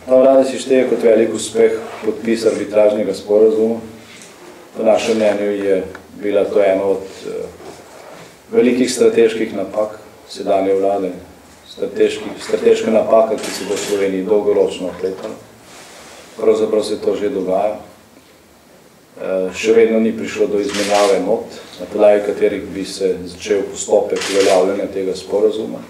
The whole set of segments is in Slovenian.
Ta vlada si šteje kot velik uspeh podpis arbitražnega sporazuma. Po našem mnenju je bila to ena od velikih strateških napak sedanje vlade, strateška napaka, ki se bo v Sloveniji dolgoročno opletala. Pravzaprav se to že dogaja. Še vedno ni prišlo do izmenjave not, na podlagi katerih bi se začel postopek uveljavljanja tega sporazuma.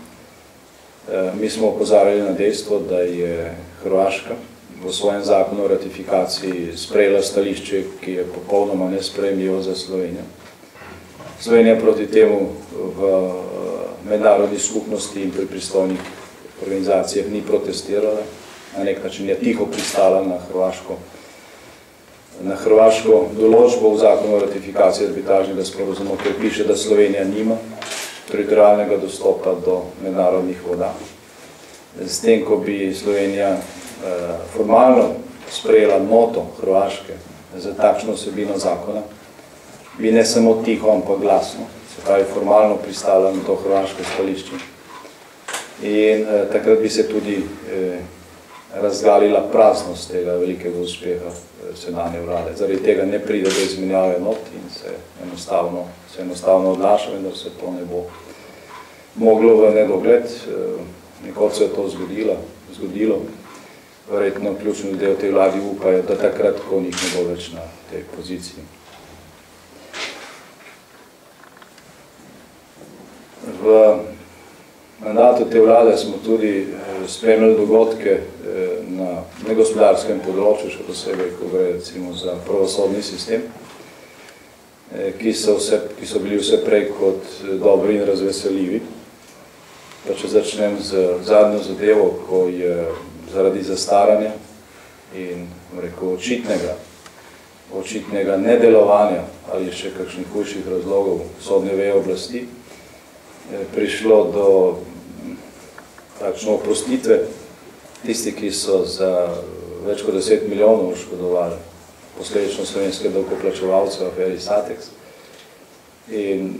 Mi smo opozarjali na dejstvo, da je Hrvaška v svojem zakonu o ratifikaciji sprejela stališče, ki je popolnoma nesprejemljivo za Slovenijo. Slovenija proti temu v mednarodni skupnosti in pri pristojnih organizacijah ni protestirala, na nek način je tiho pristala na hrvaško določbo v zakonu o ratifikaciji arbitražnega sporazuma, ker piše, da Slovenija nima teritorialnega dostopa do mednarodnih voda. S tem, ko bi Slovenija formalno sprejela noto Hrvaške za takšno vsebino zakona, bi ne samo tiho, ampak glasno, se pravi formalno pristala na to hrvaško stališče. In takrat bi se tudi razgalila praznost tega velikega uspeha sedanje vlade. Zaradi tega ne pride do izmenjave not in se enostavno odlaša, vendar se to ne bo moglo v nedogled. Nekoč se je to zgodilo. Verjetno ključni ljudje v tej vladi upajo, da takrat, ko njih ne bo več na tej poziciji. V mandatu te vlade smo tudi spremljali dogodke na negospodarskem področju, še posebej, ko gre recimo za pravosodni sistem, ki so bili vse prej kot dobri in razveseljivi. Pa če začnem z zadnjo zadevo, ko je zaradi zastaranja in očitnega nedelovanja ali še kakšnih hujših razlogov sodne veje oblasti, prišlo do takšne oprostitve tisti, ki so za več kot 10 milijonov oškodovali posledično slovenske davkoplačevalce v aferi Satex. In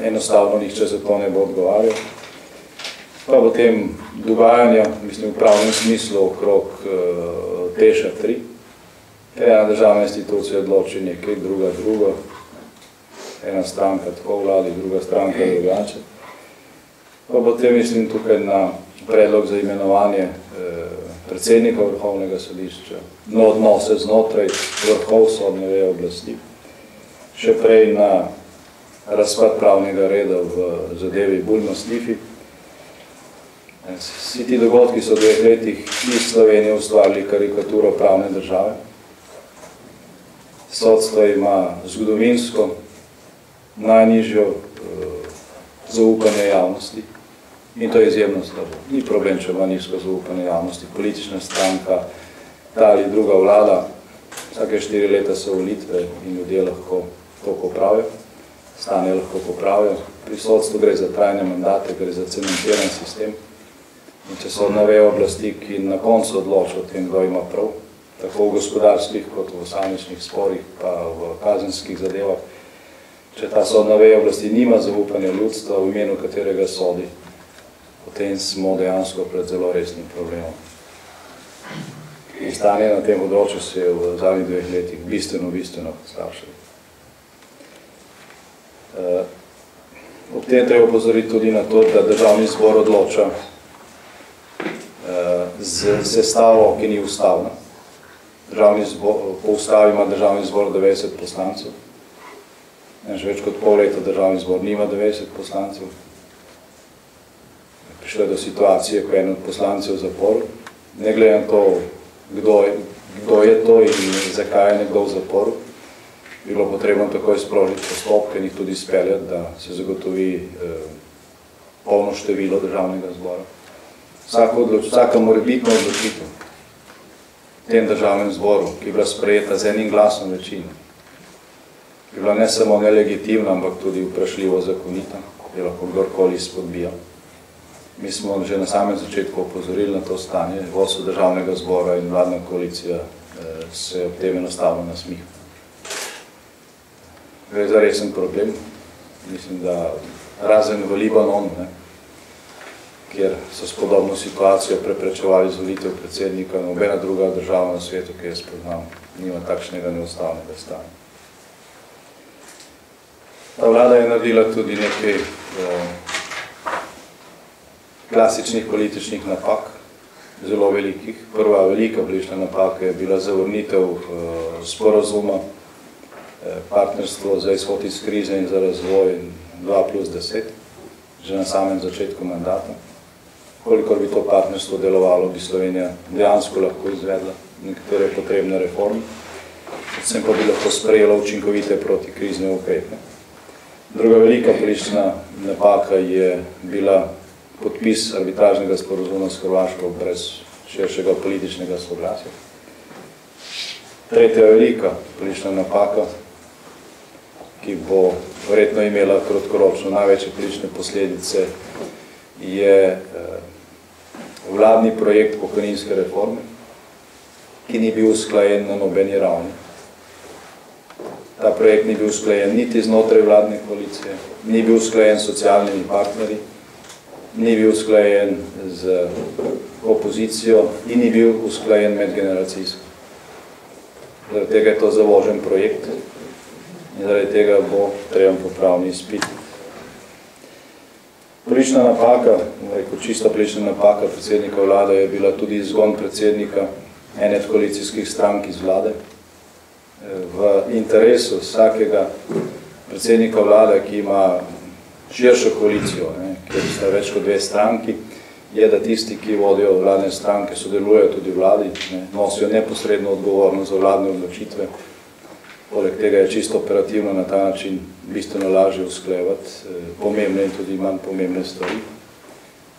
enostavno nihče za to ne bo odgovarjal. Pa potem dogajanja, mislim, v pravnem smislu okrog Teša 3. Ena državna institucija odloči nekaj, drugo. Ena stranka tako vladi, druga stranka drugače. Pa potem mislim tukaj na predlog za imenovanje predsednika Vrhovnega sodišča, na odnose znotraj vrhov sodne veje oblasti. Še prej na razpad pravnega reda v zadevi Bulj-Mastifi. Vsi ti dogodki so v 2 letih iz Slovenije ustvarili karikaturo pravne države. Sodstvo ima zgodovinsko najnižjo zaupanje javnosti in to je izjemno slabo. Ni problem, če ima nizko zaupanje javnosti. Politična stranka, ta ali druga vlada, vsake 4 leta so volitve in ljudje lahko to popravijo, stanje lahko popravijo. Pri sodstvu gre za trajne mandate, gre za cementiran sistem. In če sodna veja oblasti, ki na koncu odloča o tem, kdo ima prav, tako v gospodarskih kot v posamičnih sporih, pa v kazenskih zadevah, če ta sodna veja oblasti nima zaupanja ljudstva, v imenu katerega sodi, potem smo dejansko pred zelo resnim problemom. In stanje na tem področju se je v zadnjih 2 letih bistveno poslabšalo. Ob tem treba opozoriti tudi na to, da državni zbor odloča z sestavo, ki ni ustavna. Po ustavi ima državni zbor 90 poslancev. Že več kot pol leta državni zbor nima 90 poslancev. Prišlo je do situacije, ko je en od poslancev v zaporu. Ne glede na to, kdo je to in zakaj je nekdo v zaporu, bilo potrebno takoj sprožiti postopke in jih tudi speljati, da se zagotovi polno število državnega zbora. Vsaka morebitna odločitev v tem državnem zboru, ki je bila sprejeta z enim glasom večine, je bila ne samo nelegitimna, ampak tudi vprašljivo zakonita, je lahko kdorkoli spodbijal. Mi smo že na samem začetku opozorili na to stanje, vodstvo državnega zbora in vladna koalicija se ob tem enostavno nasmiha. Gre za resen problem. Mislim, da razen v Libanonu, kjer so s podobno situacijo preprečevali izvolitev predsednika, nobena druga država na svetu, ki jaz poznam, nima takšnega neustavnega stanja. Ta vlada je naredila tudi nekaj klasičnih političnih napak, zelo velikih. Prva velika politična napaka je bila zavrnitev sporazuma partnerstvo za izhod iz krize in za razvoj 2+10, že na samem začetku mandata. Kolikor bi to partnerstvo delovalo, bi Slovenija dejansko lahko izvedla nekatere potrebne reforme, predvsem pa bi lahko sprejela učinkovite protikrizne ukrepe. Druga velika politična napaka je bila podpis arbitražnega sporazuma s Hrvaško brez širšega političnega soglasja. Tretja velika politična napaka, ki bo verjetno imela kratkoročno največje politične posledice, je vladni projekt pokojninske reforme, ki ni bil usklajen na nobeni ravni. Ta projekt ni bil usklajen niti znotraj vladne koalicije, ni bil usklajen s socialnimi partnerji, ni bil usklajen z opozicijo in ni bil usklajen medgeneracijsko. Zaradi tega je to zavožen projekt in zaradi tega bo treba popravni izpit. Politična napaka, čista politična napaka predsednika vlade je bila tudi izgon predsednika ene od koalicijskih strank iz vlade. V interesu vsakega predsednika vlade, ki ima širšo koalicijo, kjer sta več kot dve stranki, je, da tisti, ki vodijo vladne stranke, sodelujejo tudi v vladi, nosijo neposredno odgovornost za vladne odločitve. Poleg tega je čisto operativno na ta način bistveno lažje usklajevati pomembne in tudi manj pomembne stvari.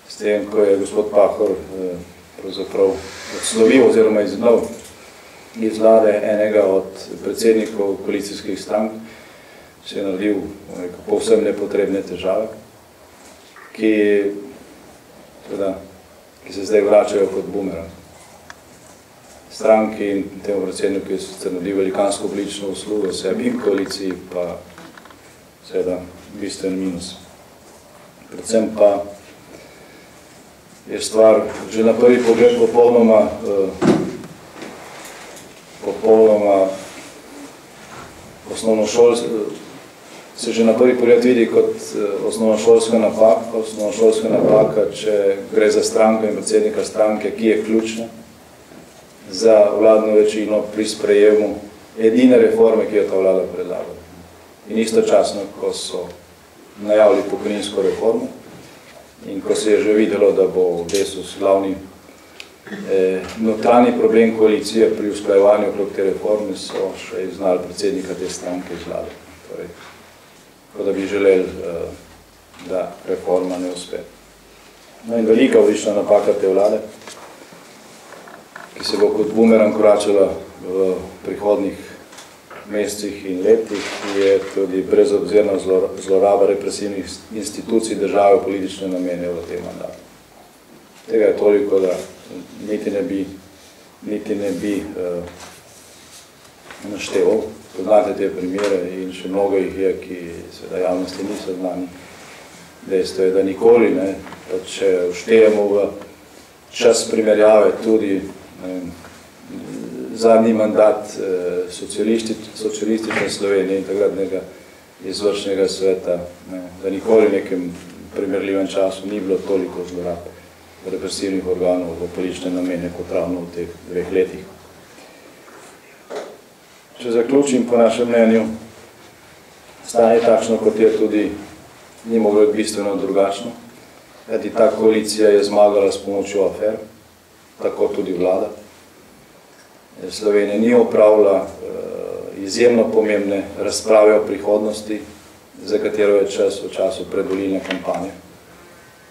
S tem, ko je gospod Pahor pravzaprav odslovil oziroma izgnal iz vlade enega od predsednikov koalicijskih strank, se je naredil povsem nepotrebne težave, ki se zdaj vračajo kot bumerang. Stranki in temu predsedniku se naredi velikansko politično uslugo sebi in koaliciji, pa seveda bistven minus. Predvsem pa je stvar že na prvi pogled popolnoma se že na prvi pogled vidi kot osnovnošolska napaka, če gre za stranko in predsednika stranke, ki je ključna za vladno večino pri sprejemu edine reforme, ki jo ta vlada predlaga. In istočasno, ko so najavili pokojninsko reformo in ko se je že videlo, da bo Desus glavni notranji problem koalicije pri usklajevanju okrog te reforme, so še izgnali predsednika te stranke iz vlade. Torej, da bi želeli, da reforma ne uspe. No in velika politična napaka te vlade, ki se bo kot bumerang koračala v prihodnih mesecih in letih, je tudi brezobzirna zloraba represivnih institucij države v politične namene v tem mandatu. Tega je toliko, da niti ne bi našteval. Poznate te primere in še mnogo jih je, ki seveda javnosti niso znani. Dejstvo je, da nikoli, če vštejemo v čas primerjave tudi zadnji mandat socialistične Slovenije in takratnega izvršnega sveta, da nikoli v nekem primerljivem času ni bilo toliko zlorab represivnih organov v politične namene kot ravno v teh 2 letih. Če zaključim, po našem mnenju, stanje takšno, kot je tudi, ni moglo biti bistveno drugačno. Kajti ta koalicija je zmagala s pomočjo afer, tako tudi vlada. Slovenija ni opravila izjemno pomembne razprave o prihodnosti, za katero je čas v času predvolilne kampanje.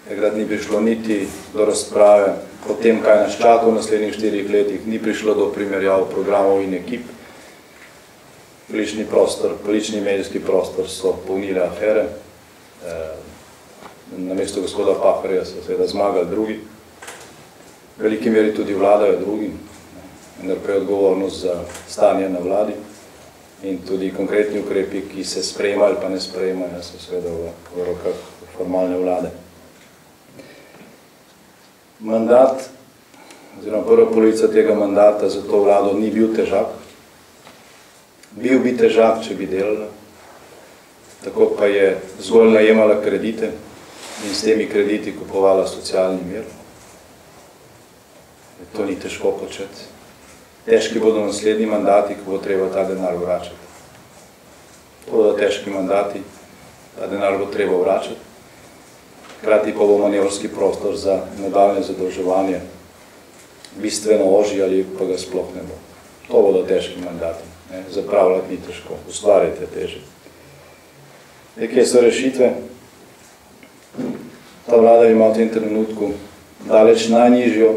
Takrat ni prišlo niti do razprave o tem, kaj nas čaka v naslednjih 4 letih, ni prišlo do primerjav programov in ekip. Politični medijski prostor so polnile afere. Na mesto gospoda Pahorja so seveda zmagali drugi. V veliki meri tudi vladajo drugi, vendar pa je odgovornost za stanje na vladi in tudi konkretni ukrepi, ki se sprejemajo ali pa ne sprejemajo, so seveda v rokah formalne vlade. Mandat, oziroma prva polovica tega mandata za to vlado ni bil težak. Bil bi težak, če bi delala. Tako pa je zgolj najemala kredite in s temi krediti kupovala socialni mir. To ni težko početi. Težki bodo naslednji mandati, ko bo treba ta denar vračati. To bodo težki mandati, ta denar bo treba vračati. Hkrati pa bo manevrski prostor za nadaljnje zadolževanje bistveno ožji ali pa ga sploh ne bo. To bodo težki mandati. Zapravljati ni težko, ustvarjati je teže. Kje so rešitve? Ta vlada ima v tem trenutku daleč najnižjo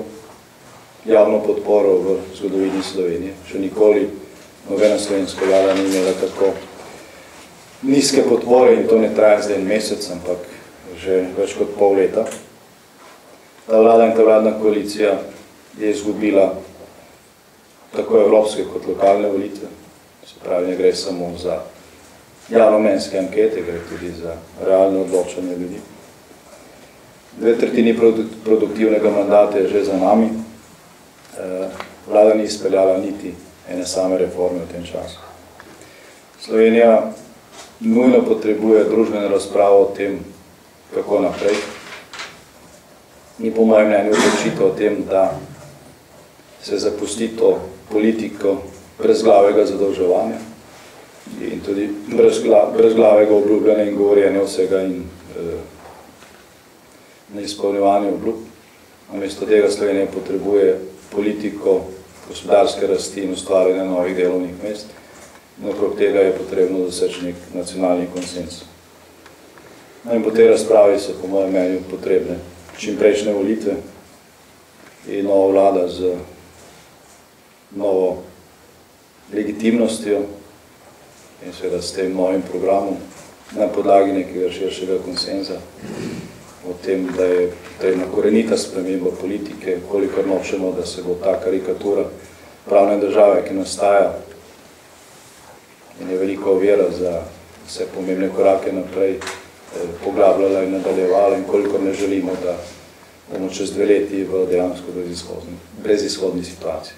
javno podporo v zgodovini Slovenije. Še nikoli nobena slovenska vlada ni imela tako nizke podpore in to ne traja zdaj en mesec, ampak že več kot pol leta. Ta vlada in ta vladna koalicija je izgubila tako evropske kot lokalne volitve. Se pravi, ne gre samo za javnomnenjske ankete, gre tudi za realno odločanje ljudi. 2/3 produktivnega mandata je že za nami. Vlada ni izpeljala niti ene same reforme v tem času. Slovenija nujno potrebuje družbeno razpravo o tem, kako naprej. Ni po mojem mnenju odločitev o tem, da se zapusti to politiko brezglavega zadolževanja in tudi brezglavega obljubljanja in govorjenja vsega in neizpolnjevanja obljub. Namesto tega Slovenija potrebuje politiko gospodarske rasti in ustvarjanja novih delovnih mest. In okrog tega je potrebno doseči nek nacionalni konsens. In po tej razpravi so po mojem mnenju potrebne čimprejšnje volitve in nova vlada z novo legitimnostjo in seveda s tem novim programom na podlagi nekega širšega konsenza o tem, da je potrebna korenita sprememba politike, kolikor nočemo, da se bo ta karikatura pravne države, ki nastaja in je veliko ovira za vse pomembne korake naprej, poglabljala in nadaljevala in kolikor ne želimo, da bomo čez 2 leti v dejansko brezizhodni situaciji.